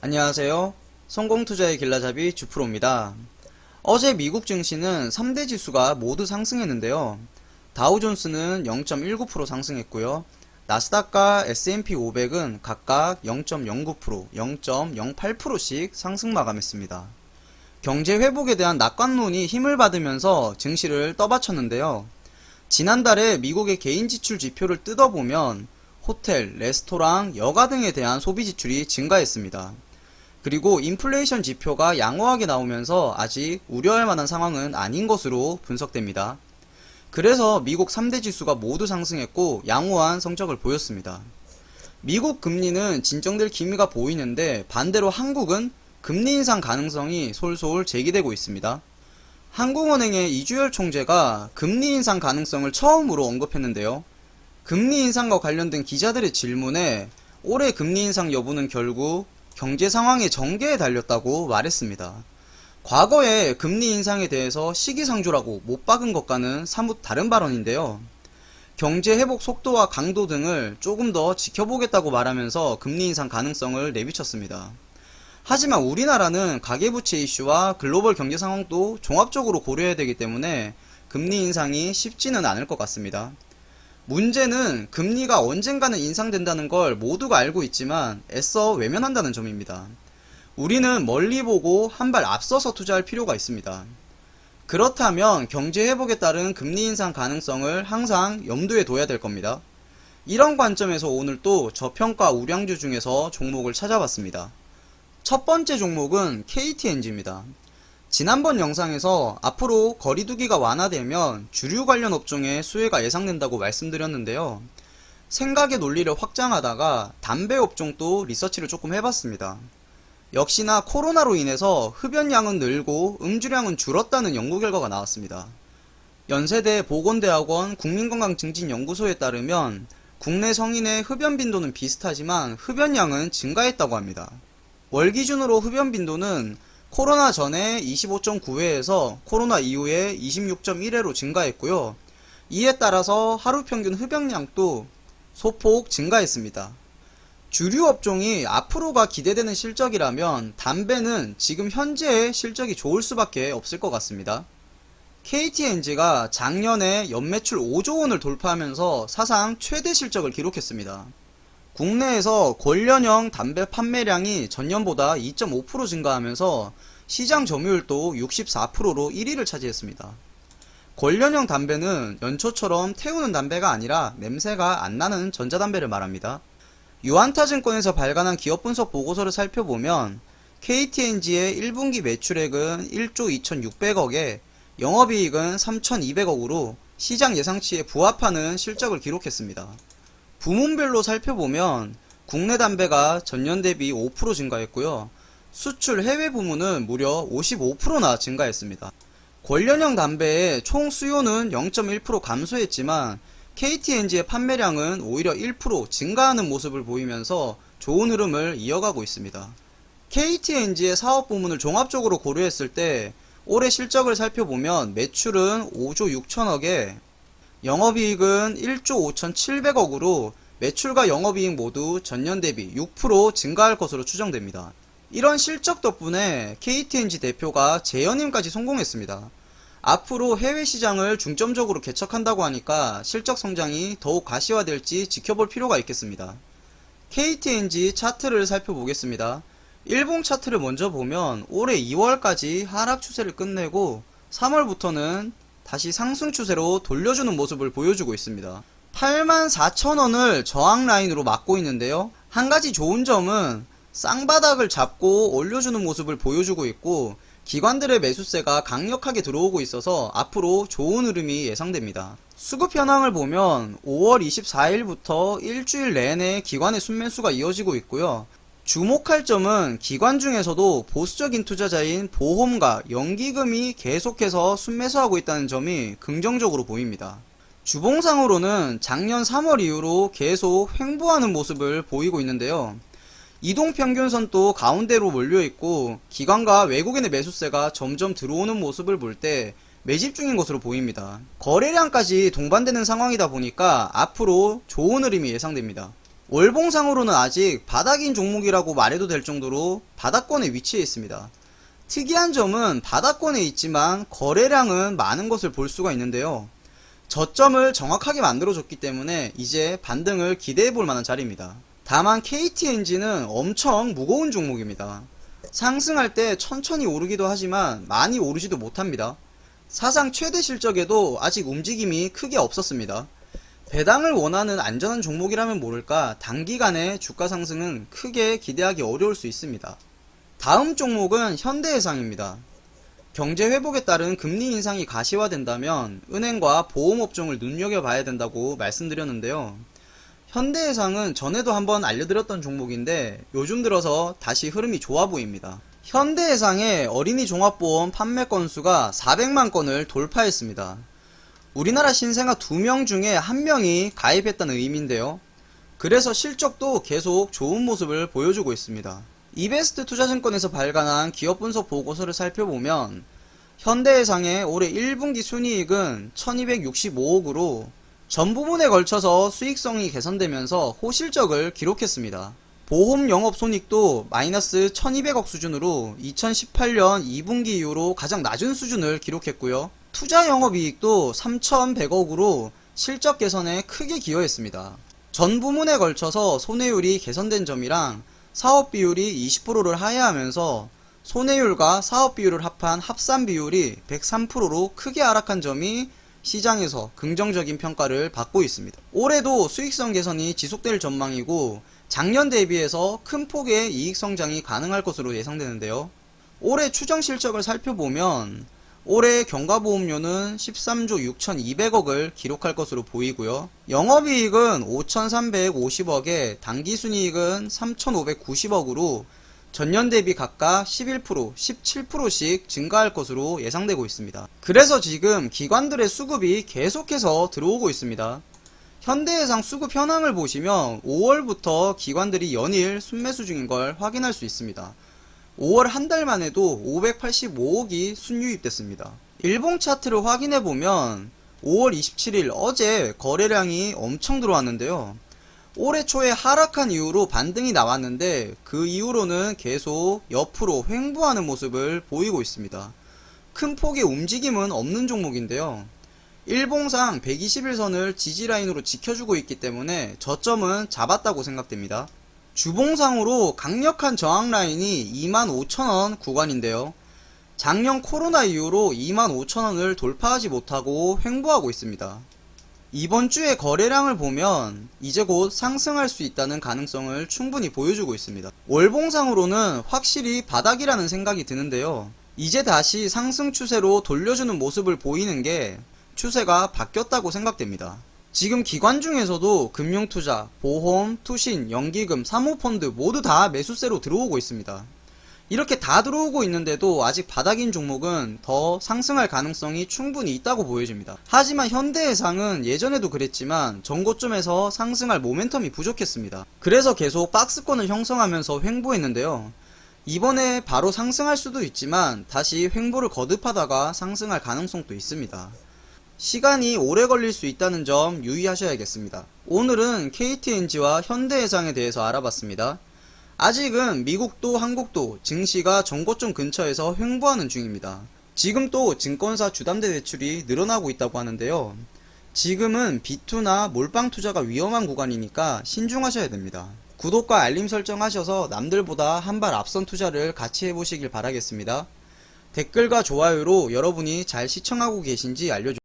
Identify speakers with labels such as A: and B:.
A: 안녕하세요. 성공투자의 길라잡이 주프로입니다. 어제 미국 증시는 3대 지수가 모두 상승했는데요. 다우존스는 0.19% 상승했고요. 나스닥과 S&P 500은 각각 0.09%, 0.08%씩 상승 마감했습니다. 경제 회복에 대한 낙관론이 힘을 받으면서 증시를 떠받쳤는데요. 지난달에 미국의 개인 지출 지표를 뜯어보면 호텔, 레스토랑, 여가 등에 대한 소비 지출이 증가했습니다. 그리고 인플레이션 지표가 양호하게 나오면서 아직 우려할 만한 상황은 아닌 것으로 분석됩니다. 그래서 미국 3대 지수가 모두 상승했고 양호한 성적을 보였습니다. 미국 금리는 진정될 기미가 보이는데 반대로 한국은 금리 인상 가능성이 솔솔 제기되고 있습니다. 한국은행의 이주열 총재가 금리 인상 가능성을 처음으로 언급했는데요. 금리 인상과 관련된 기자들의 질문에 올해 금리 인상 여부는 결국 경제 상황의 전개에 달렸다고 말했습니다. 과거에 금리 인상에 대해서 시기상조라고 못 박은 것과는 사뭇 다른 발언인데요. 경제 회복 속도와 강도 등을 조금 더 지켜보겠다고 말하면서 금리 인상 가능성을 내비쳤습니다. 하지만 우리나라는 가계부채 이슈와 글로벌 경제 상황도 종합적으로 고려해야 되기 때문에 금리 인상이 쉽지는 않을 것 같습니다. 문제는 금리가 언젠가는 인상된다는 걸 모두가 알고 있지만 애써 외면한다는 점입니다. 우리는 멀리 보고 한 발 앞서서 투자할 필요가 있습니다. 그렇다면 경제 회복에 따른 금리 인상 가능성을 항상 염두에 둬야 될 겁니다. 이런 관점에서 오늘 또 저평가 우량주 중에서 종목을 찾아봤습니다. 첫 번째 종목은 KTNG입니다. 지난번 영상에서 앞으로 거리두기가 완화되면 주류 관련 업종의 수혜가 예상된다고 말씀드렸는데요. 생각의 논리를 확장하다가 담배 업종도 리서치를 조금 해봤습니다. 역시나 코로나로 인해서 흡연량은 늘고 음주량은 줄었다는 연구 결과가 나왔습니다. 연세대 보건대학원 국민건강증진연구소에 따르면 국내 성인의 흡연 빈도는 비슷하지만 흡연량은 증가했다고 합니다. 월 기준으로 흡연 빈도는 코로나 전에 25.9회에서 코로나 이후에 26.1회로 증가했고요. 이에 따라서 하루 평균 흡연량도 소폭 증가했습니다. 주류 업종이 앞으로가 기대되는 실적이라면 담배는 지금 현재의 실적이 좋을 수밖에 없을 것 같습니다. KTNG가 작년에 연매출 5조 원을 돌파하면서 사상 최대 실적을 기록했습니다. 국내에서 관련형 담배 판매량이 전년보다 2.5% 증가하면서 시장 점유율도 64%로 1위를 차지했습니다. 관련형 담배는 연초처럼 태우는 담배가 아니라 냄새가 안 나는 전자담배를 말합니다. 유한타증권에서 발간한 기업 분석 보고서를 살펴보면 KTNG의 1분기 매출액은 1조 2600억에 영업이익은 3200억으로 시장 예상치에 부합하는 실적을 기록했습니다. 부문별로 살펴보면 국내 담배가 전년 대비 5% 증가했고요. 수출 해외 부문은 무려 55%나 증가했습니다. 관련형 담배의 총 수요는 0.1% 감소했지만 KTNG의 판매량은 오히려 1% 증가하는 모습을 보이면서 좋은 흐름을 이어가고 있습니다. KTNG의 사업 부문을 종합적으로 고려했을 때 올해 실적을 살펴보면 매출은 5조 6천억에 영업이익은 1조 5,700억으로 매출과 영업이익 모두 전년 대비 6% 증가할 것으로 추정됩니다. 이런 실적 덕분에 KTNG 대표가 재연임까지 성공했습니다. 앞으로 해외 시장을 중점적으로 개척한다고 하니까 실적 성장이 더욱 가시화될지 지켜볼 필요가 있겠습니다. KTNG 차트를 살펴보겠습니다. 일봉 차트를 먼저 보면 올해 2월까지 하락 추세를 끝내고 3월부터는 다시 상승 추세로 돌려주는 모습을 보여주고 있습니다. 84,000원을 저항 라인으로 막고 있는데요. 한 가지 좋은 점은 쌍바닥을 잡고 올려주는 모습을 보여주고 있고 기관들의 매수세가 강력하게 들어오고 있어서 앞으로 좋은 흐름이 예상됩니다. 수급 현황을 보면 5월 24일부터 일주일 내내 기관의 순매수가 이어지고 있고요. 주목할 점은 기관 중에서도 보수적인 투자자인 보험과 연기금이 계속해서 순매수하고 있다는 점이 긍정적으로 보입니다. 주봉상으로는 작년 3월 이후로 계속 횡보하는 모습을 보이고 있는데요. 이동평균선도 가운데로 몰려있고 기관과 외국인의 매수세가 점점 들어오는 모습을 볼 때 매집 중인 것으로 보입니다. 거래량까지 동반되는 상황이다 보니까 앞으로 좋은 흐름이 예상됩니다. 월봉상으로는 아직 바닥인 종목이라고 말해도 될 정도로 바닥권에 위치해 있습니다. 특이한 점은 바닥권에 있지만 거래량은 많은 것을 볼 수가 있는데요. 저점을 정확하게 만들어줬기 때문에 이제 반등을 기대해 볼 만한 자리입니다. 다만 KTNG는 엄청 무거운 종목입니다. 상승할 때 천천히 오르기도 하지만 많이 오르지도 못합니다. 사상 최대 실적에도 아직 움직임이 크게 없었습니다. 배당을 원하는 안전한 종목이라면 모를까 단기간에 주가 상승은 크게 기대하기 어려울 수 있습니다. 다음 종목은 현대해상입니다. 경제 회복에 따른 금리 인상이 가시화된다면 은행과 보험업종을 눈여겨봐야 된다고 말씀드렸는데요. 현대해상은 전에도 한번 알려드렸던 종목인데 요즘 들어서 다시 흐름이 좋아 보입니다. 현대해상의 어린이 종합보험 판매 건수가 400만 건을 돌파했습니다. 우리나라 신생아 2명 중에 1명이 가입했다는 의미인데요. 그래서 실적도 계속 좋은 모습을 보여주고 있습니다. 이베스트 투자증권에서 발간한 기업 분석 보고서를 살펴보면 현대해상의 올해 1분기 순이익은 1265억으로 전 부분에 걸쳐서 수익성이 개선되면서 호실적을 기록했습니다. 보험 영업 손익도 마이너스 1200억 수준으로 2018년 2분기 이후로 가장 낮은 수준을 기록했고요. 투자 영업이익도 3100억으로 실적 개선에 크게 기여했습니다. 전 부문에 걸쳐서 손해율이 개선된 점이랑 사업 비율이 20%를 하회하면서 손해율과 사업 비율을 합한 합산 비율이 103%로 크게 하락한 점이 시장에서 긍정적인 평가를 받고 있습니다. 올해도 수익성 개선이 지속될 전망이고 작년 대비해서 큰 폭의 이익 성장이 가능할 것으로 예상되는데요. 올해 추정 실적을 살펴보면 올해 경과보험료는 13조 6200억을 기록할 것으로 보이고요. 영업이익은 5350억에 당기순이익은 3590억으로 전년 대비 각각 11%, 17%씩 증가할 것으로 예상되고 있습니다. 그래서 지금 기관들의 수급이 계속해서 들어오고 있습니다. 현대해상 수급 현황을 보시면 5월부터 기관들이 연일 순매수 중인 걸 확인할 수 있습니다. 5월 한 달만 해도 585억이 순유입됐습니다. 일봉 차트를 확인해보면 5월 27일 어제 거래량이 엄청 들어왔는데요. 올해 초에 하락한 이후로 반등이 나왔는데 그 이후로는 계속 옆으로 횡보하는 모습을 보이고 있습니다. 큰 폭의 움직임은 없는 종목인데요. 일봉상 121선을 지지라인으로 지켜주고 있기 때문에 저점은 잡았다고 생각됩니다. 주봉상으로 강력한 저항 라인이 25,000원 구간인데요. 작년 코로나 이후로 25,000원을 돌파하지 못하고 횡보하고 있습니다. 이번 주의 거래량을 보면 이제 곧 상승할 수 있다는 가능성을 충분히 보여주고 있습니다. 월봉상으로는 확실히 바닥이라는 생각이 드는데요. 이제 다시 상승 추세로 돌려주는 모습을 보이는 게 추세가 바뀌었다고 생각됩니다. 지금 기관 중에서도 금융투자, 보험, 투신, 연기금, 사모펀드 모두 다 매수세로 들어오고 있습니다. 이렇게 다 들어오고 있는데도 아직 바닥인 종목은 더 상승할 가능성이 충분히 있다고 보여집니다. 하지만 현대해상은 예전에도 그랬지만 전고점에서 상승할 모멘텀이 부족했습니다. 그래서 계속 박스권을 형성하면서 횡보했는데요. 이번에 바로 상승할 수도 있지만 다시 횡보를 거듭하다가 상승할 가능성도 있습니다. 시간이 오래 걸릴 수 있다는 점 유의하셔야겠습니다. 오늘은 KTNG와 현대해상에 대해서 알아봤습니다. 아직은 미국도 한국도 증시가 전고점 근처에서 횡보하는 중입니다. 지금 또 증권사 주담대 대출이 늘어나고 있다고 하는데요. 지금은 비투나 몰빵 투자가 위험한 구간이니까 신중하셔야 됩니다. 구독과 알림 설정하셔서 남들보다 한 발 앞선 투자를 같이 해보시길 바라겠습니다. 댓글과 좋아요로 여러분이 잘 시청하고 계신지 알려주세요.